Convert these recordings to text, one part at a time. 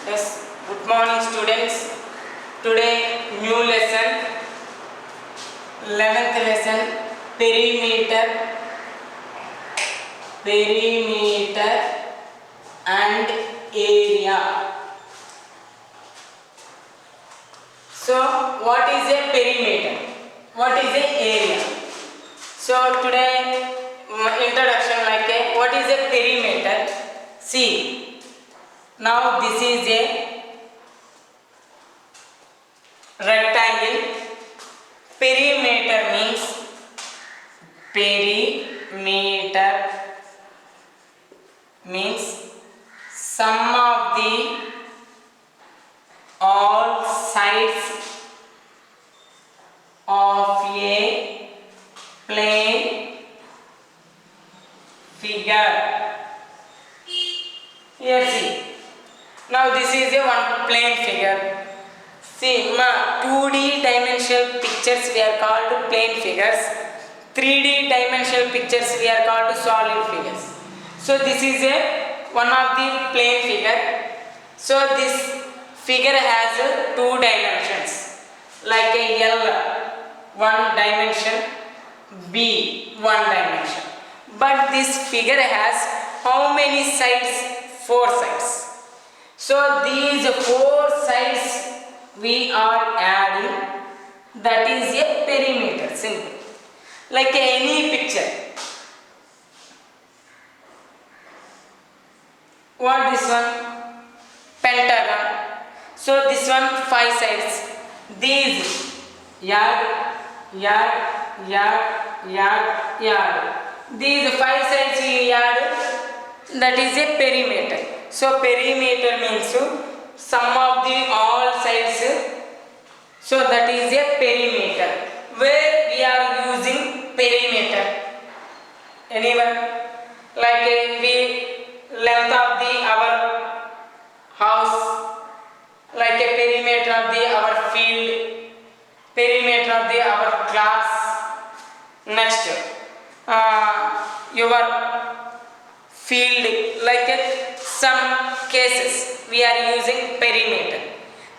Yes, good morning students. Today new lesson, 11th lesson, perimeter and area. So what is a perimeter? What is a area? So today introduction like a what is a perimeter? See, now this is a rectangle. Perimeter means sum of the all sides of a plane figure. Here see. Now this is a one plane figure. See, 2D dimensional pictures we are called plane figures. 3D dimensional pictures we are called solid figures. So this is a one of the plane figure. So this figure has two dimensions, like a L, one dimension, B, one dimension. But this figure has how many sides? 4 sides. So these 4 sides we are adding, that is a perimeter, simple. Like any picture. What this one? Pentagon. So this one 5 sides. These yard. These 5 sides you add, that is a perimeter. So perimeter means sum of the all sides. So that is a perimeter. Where we are using perimeter? Anyone? Like length of the our house, like a perimeter of the our field, perimeter of the our class. Next, your field, like some cases we are using perimeter.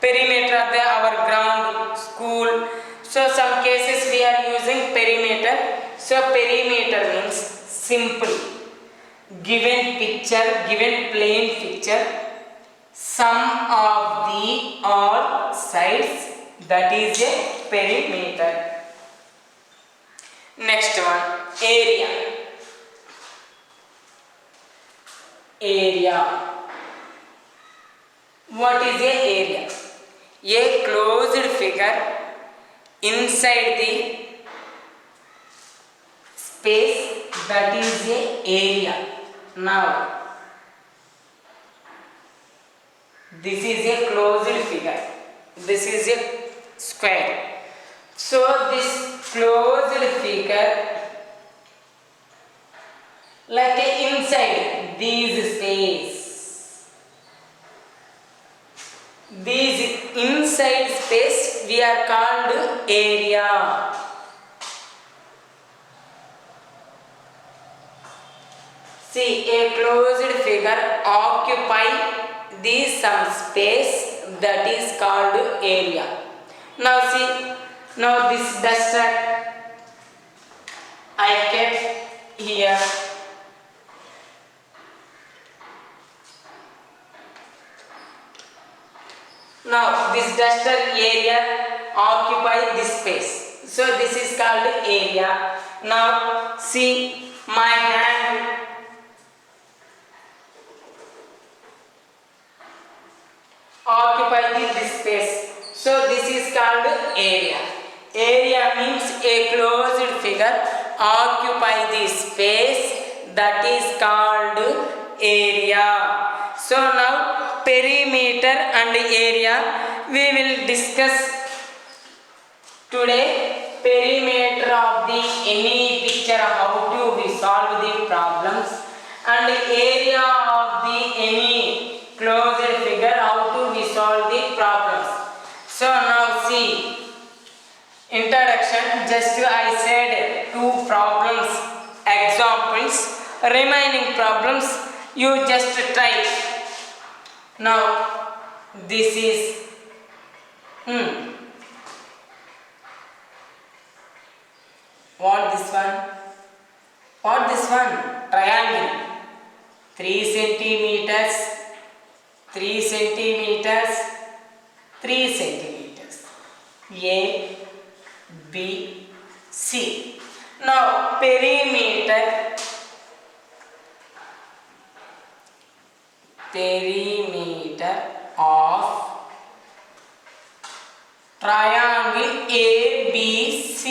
Perimeter of the our ground, school. So some cases we are using perimeter. So perimeter means simple. Given picture, given plane picture, sum of the all sides, that is a perimeter. Next one, area. Area. What is a area? A closed figure inside the space, that is a area. Now this is a closed figure, this is a square. So this closed figure, like inside these space, these inside space we are called area. See, a closed figure occupy the some space, that is called area. Now see, now this duster I kept here. Now this duster area occupy this space. So this is called area. Now see, my hand occupy this space. So this is called area. Area means a closed figure occupy the space, that is called area. So now perimeter and area we will discuss today. Perimeter of the any picture, how to we solve the problems, and area of the any closed figure, how to we solve the problems. So now see, introduction, just I said 2 problems, examples. Remaining problems you just try. Now This is hmm, what this one? What this one? Triangle. 3 centimeters, 3 centimeters, 3 centimeters. A, B, C. Now perimeter of triangle ABC.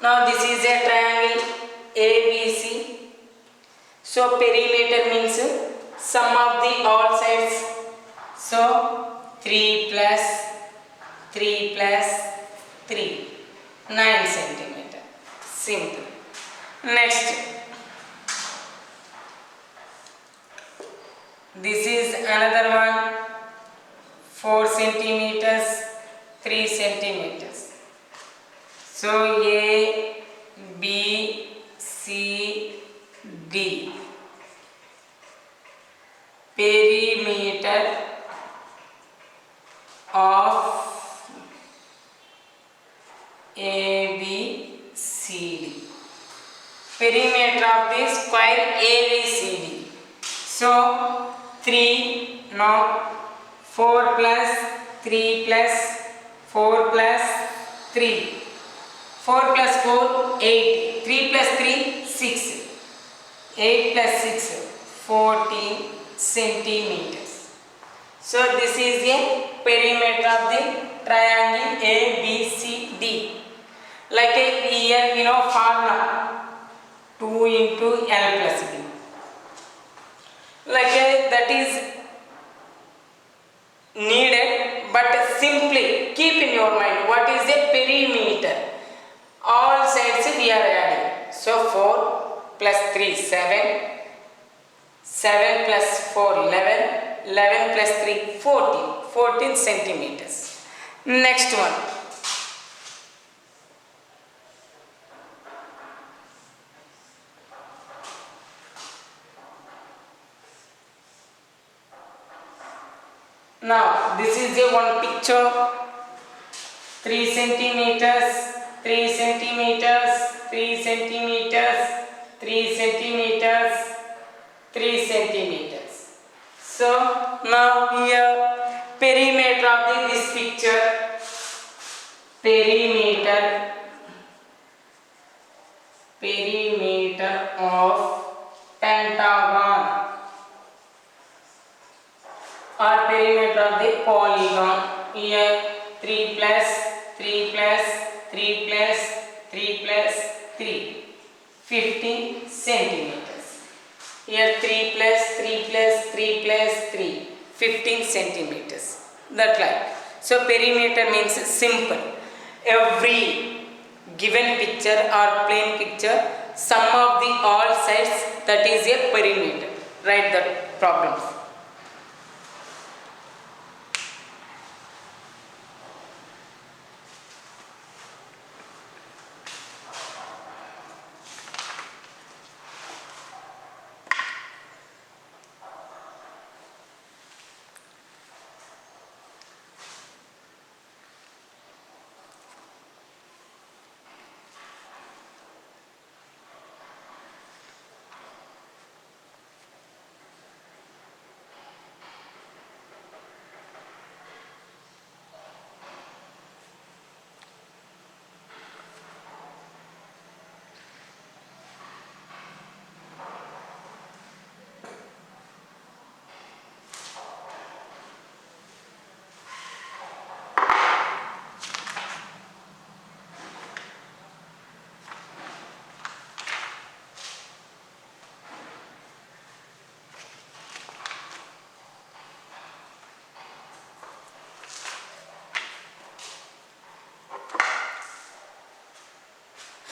Now this is a triangle ABC. So perimeter means sum of the all sides. So 3 plus 3 plus 3, 9 centimeter. Simple. Next, this is another one. 4 centimeters, 3 centimeters. So A, B, C, D. Perimeter of ABCD. Perimeter of the square ABCD. So 3, no, 4 plus 3 plus 4 plus 3. 4 plus 4, 8. 3 plus 3, 6. 8 plus 6, 14 centimeters. So this is a perimeter of the triangle ABCD. Like here we know formula 2 into L plus B. Like that is needed, but simply keep in your mind what is a perimeter. All sides we are adding. So 4 plus 3, 7. 7 plus 4, 11. 11 plus 3, 14. 14 centimeters. Next one. Now this is a one picture. 3 centimeters, 3 centimeters, 3 centimeters, 3 centimeters, 3 centimeters. So now here perimeter of this picture. Perimeter of pentagon or perimeter of the polygon. Here 3 plus 3 plus 3 plus 3 plus 3, 15 centimeters. Here 3 plus 3 plus 3 plus 3, 15 centimeters. That like. So perimeter means simple. Every given picture or plane picture, sum of the all sides, that is a perimeter. Write that problems.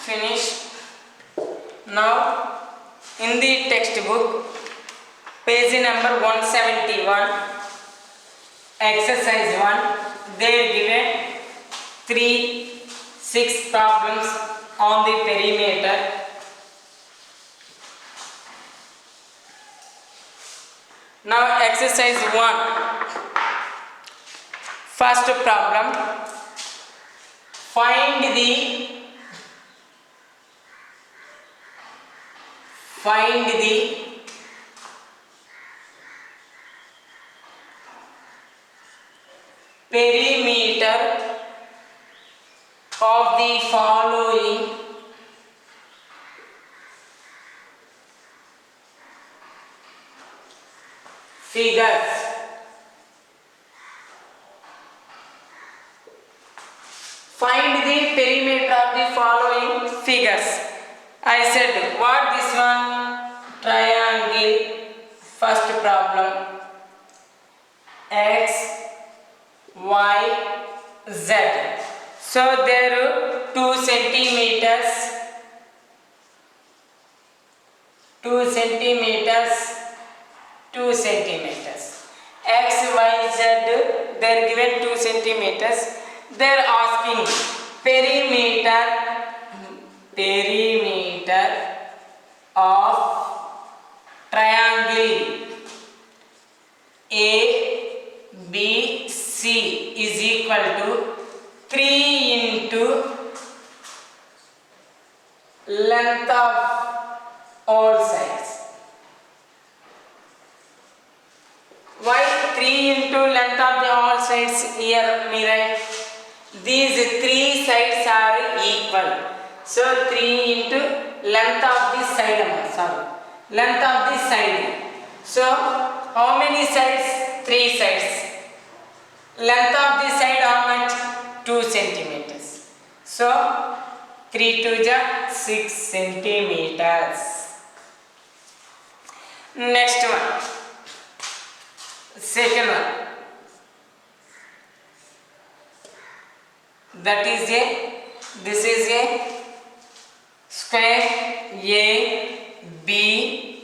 Finish. Now in the textbook, page number 171, exercise 1, they are given 6 problems on the perimeter. Now exercise 1. First problem, find the perimeter of the following figures. Find the perimeter of the following figures. I said, what this one? Triangle. First problem, x, y, z. So there are 2 centimeters, 2 centimeters, 2 centimeters. X, y, z, they are given 2 centimeters. They are asking perimeter of triangle ABC is equal to 3 into length of all sides. Why 3 into length of the all sides here, Mirai? These 3 sides are equal. So 3 into length of this side, length of this side. So how many sides? 3 sides. Length of this side how much? 2 centimeters. So 3 to 6 centimeters. Next one. Second one. This is a square A, B,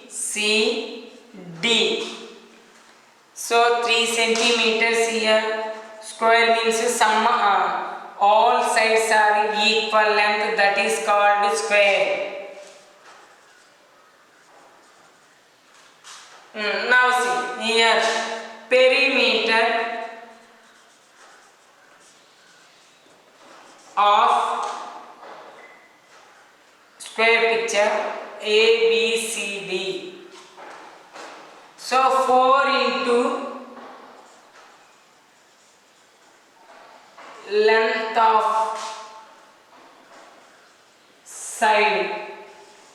C, D. So 3 centimeters here. Square means some all sides are equal length, that is called square. Now see here, perimeter of square picture ABCD. So 4 into length of side.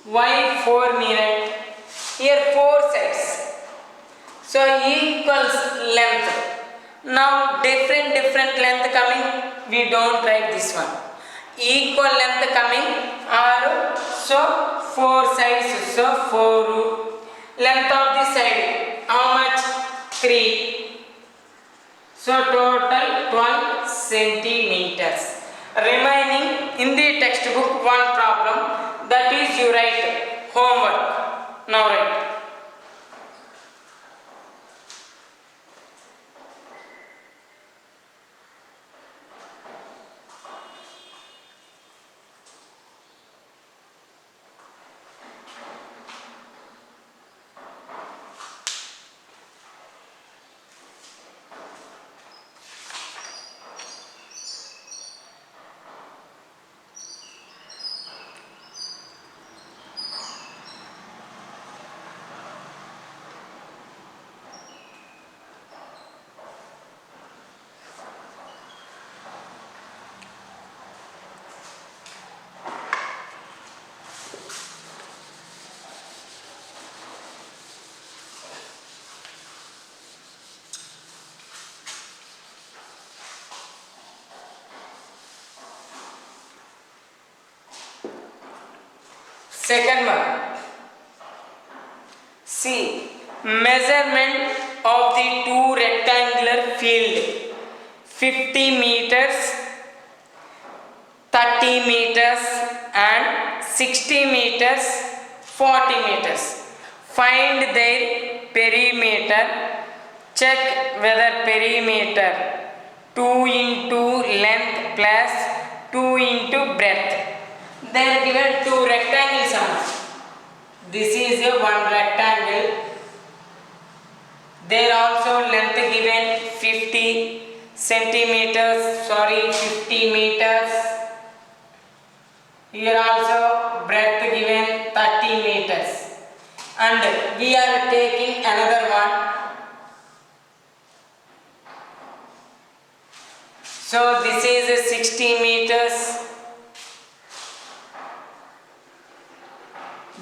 Why 4 meter? Here 4 sides. So equals length. Now different length coming, we don't write this one. Equal length coming are so 4 sides, so 4. Length of this side how much? 3. So total 12 centimeters. Remaining in the textbook one problem, that is you write homework. Now write. Second one. See, measurement of the two rectangular field 50 meters, 30 meters and 60 meters, 40 meters. Find their perimeter. Check whether perimeter 2 into length plus 2 into breadth. They are given 2 rectangles. This is a one rectangle. There also length given 50, centimeters, sorry, 50 meters. Here also breadth given 30 meters. And we are taking another one. So this is 60 meters.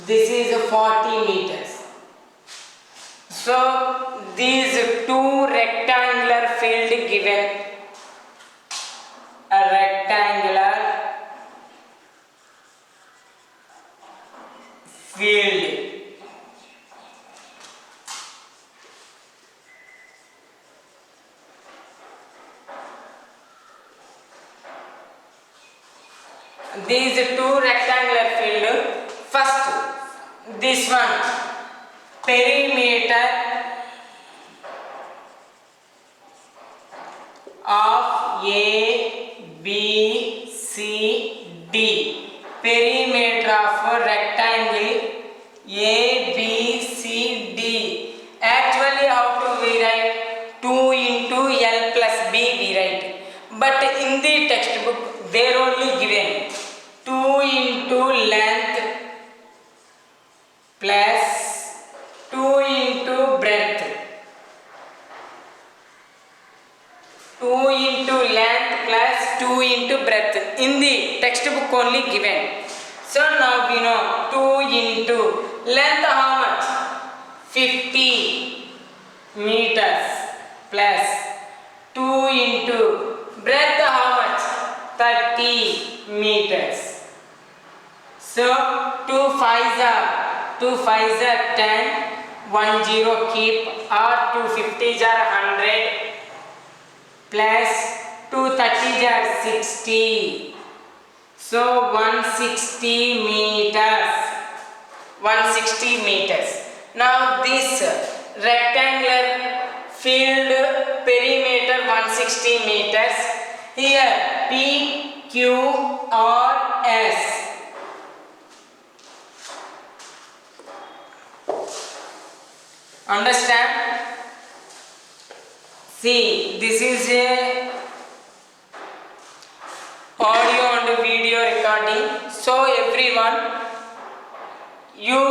This is 40 meters. So these two rectangular field given, a rectangular field. These two rectangular field, first this one perimeter of A, B, C, D. Perimeter of rectangle A, B, C, D. Actually how to we write? 2 into L plus B we write. But in the textbook they are only given 2 into length plus 2 into breadth. 2 into length plus 2 into breadth. In the textbook only given. So now we know 2 into length how much? 50 meters plus 2 into breadth how much? 30 meters. So 2 5s are 10, 1 0 keep, or 2 50s are 100 plus 2 30s are 60. So 160 meters. 160 meters. Now this rectangular field perimeter 160 meters. Here P, Q, R, S. Understand? See, this is a audio and video recording. So everyone, you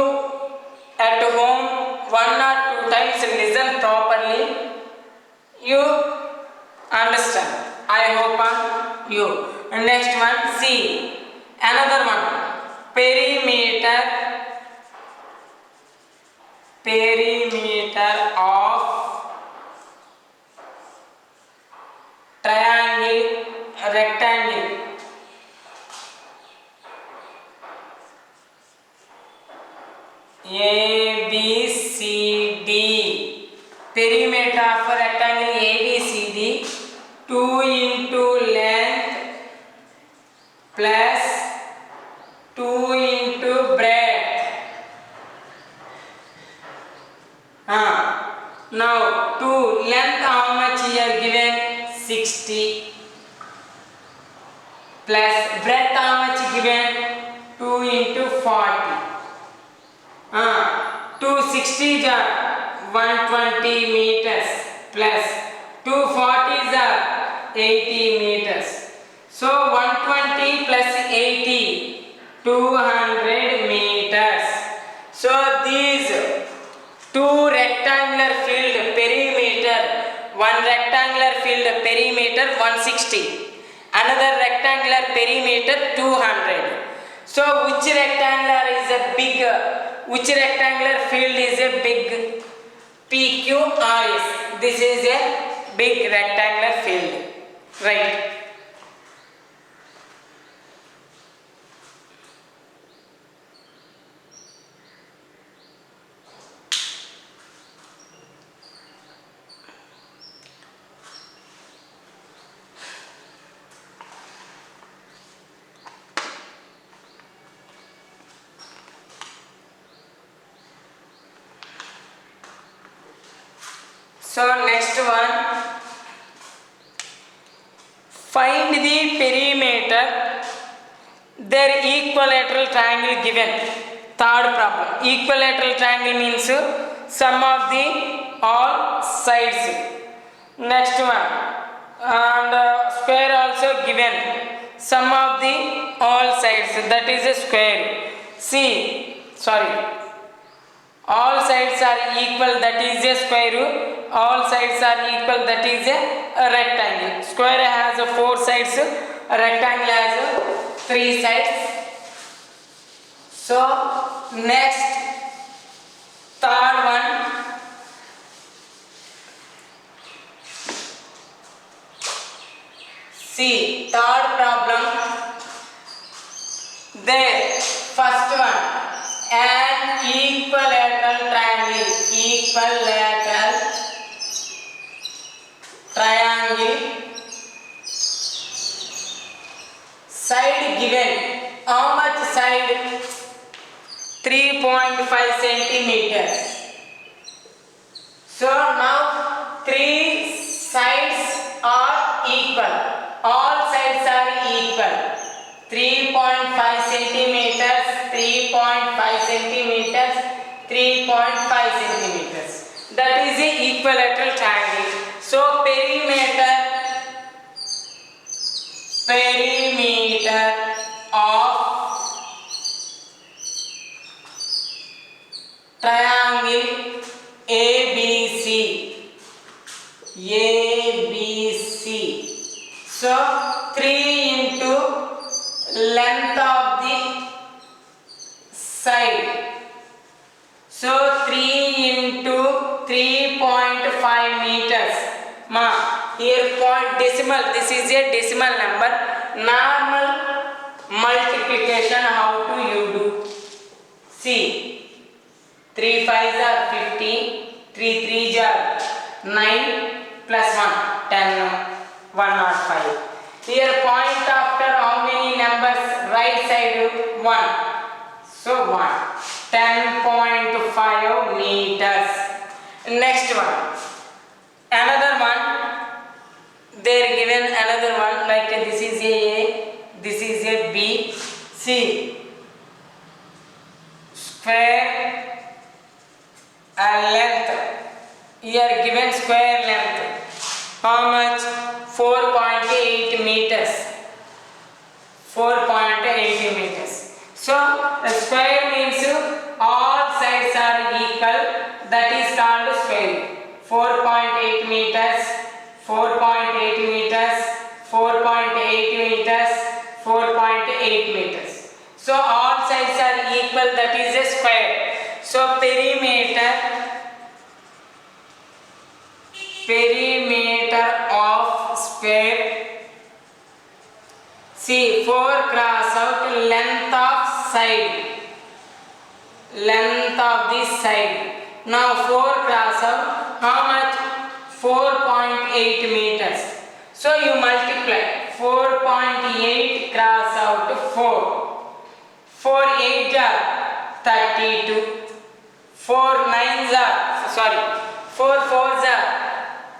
at home 1 or 2 times listen properly. You understand. I hope on you. Next one, see another one. Perimeter of rectangle. A, B, C, D. Perimeter of rectangle A, B, C, D. 2 into length plus 2 into breadth. Now 2 length how much here given? 60 plus breadth how much given? 2 into 40. 2 60s are 120 meters plus 2 40s are 80 meters. So 120 plus 80, 200 meters. So these two rectangular field perimeter, one rectangular field perimeter 160, another rectangular perimeter 200. So which rectangular is a big, which rectangular field is a big? PQRS. This is a big rectangular field, right? So next one, find the perimeter their equilateral triangle given. Third problem, equilateral triangle means sum of the all sides. Next one, sum of the all sides, that is a square. All sides are equal, that is a square root. All sides are equal, that is a rectangle. Square has 4 sides, a rectangle has 3 sides. So next, third one, third problem. There, first one, an equilateral triangle, side given. How much side? 3.5 centimeters. So now 3 sides are equal. All sides are equal. 3.5 centimeters, 3.5 centimeters, 3.5 centimeters. That is the equilateral triangle. So perimeter of triangle ABC. So 3 into length of the side. So 3 into 3.5 meters. Here point decimal. This is a decimal number. Normal multiplication, how do you do? 3 5s are 15, 3 3s are 9 plus 1 10, 105. Here point after how many numbers? Right side 1. So 1. 10.5 meters. Next one. Another one. They are given another one, like this is a, this is a B. Square length. Here given square length. How much? 4.8 meters. 4.8 meters. So the square means all sides are equal. That is called square. 4.8 meters. 4.8 meters. 4.8 meters. 4.8 meters. So all sides are equal. That is a square. So perimeter of square. 4 cross out length of side. Length of this side. Now 4 cross out. How much? 4.8 meters. So you multiply. 4.8 cross out 4. 4 8s are 32. 4 4s are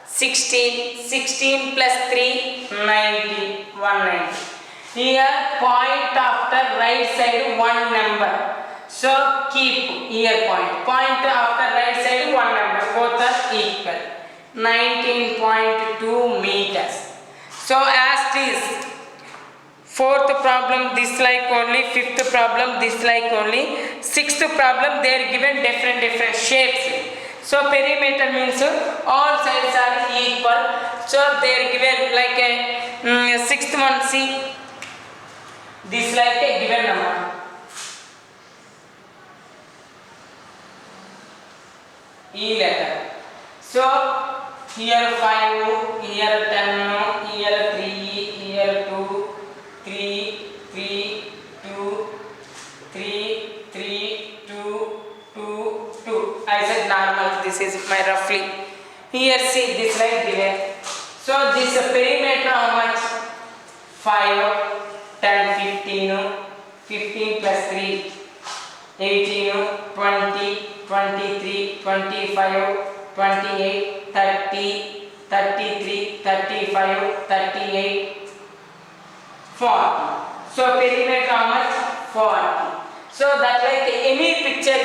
16. 16 plus 3, 90. 190. Here point after right side 1 number. So keep here point. Point after right side 1 number. Both are equal. 19.2 meters. So as it is, fourth problem this like only, fifth problem this like only, sixth problem they are given different shapes. So perimeter means all sides are equal. So they are given like a sixth one. This like a given number. E letter. So here 5, here 10, here 3, here 2, 3, 3, 2, 3, 3, 2, 2, 2. I said normal. This is my roughly. Here see this like given. So this perimeter how much? 5, 10, 15, 15 plus 3, 18, 20, 23, 25, 28, 30, 33, 35, 38, 40. So perimeter how much? 40. So that like any picture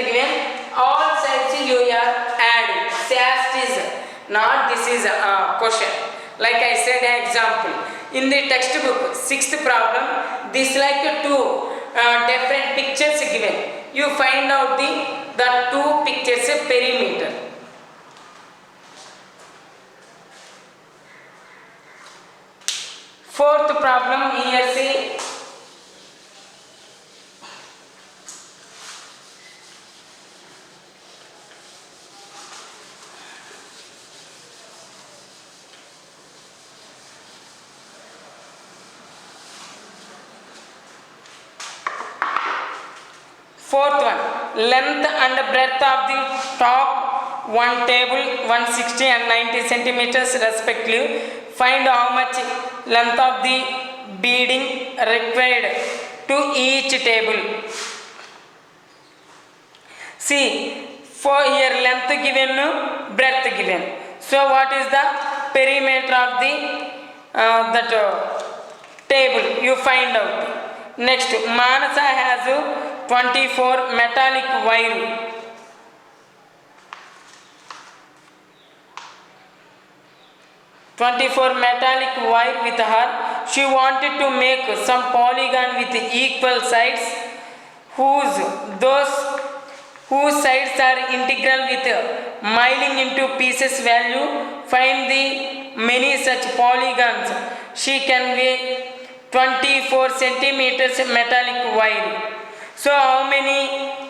given, all sides you are adding. Say as it is, not this is a question. Like I said example, In the textbook, sixth problem, this like two different pictures given. You find out the two pictures perimeter. Fourth problem here see. Fourth one, length and breadth of the top one table 160 and 90 centimeters respectively. Find how much length of the beading required to each table. See, for here length given, breadth given. So what is the perimeter of the table? You find out. Next, Manasa has 24 metallic wire. Metallic wire with her. She wanted to make some polygon with equal sides whose sides are integral with milling into pieces value. Find the many such polygons. She can weigh 24 centimeters metallic wire. So how many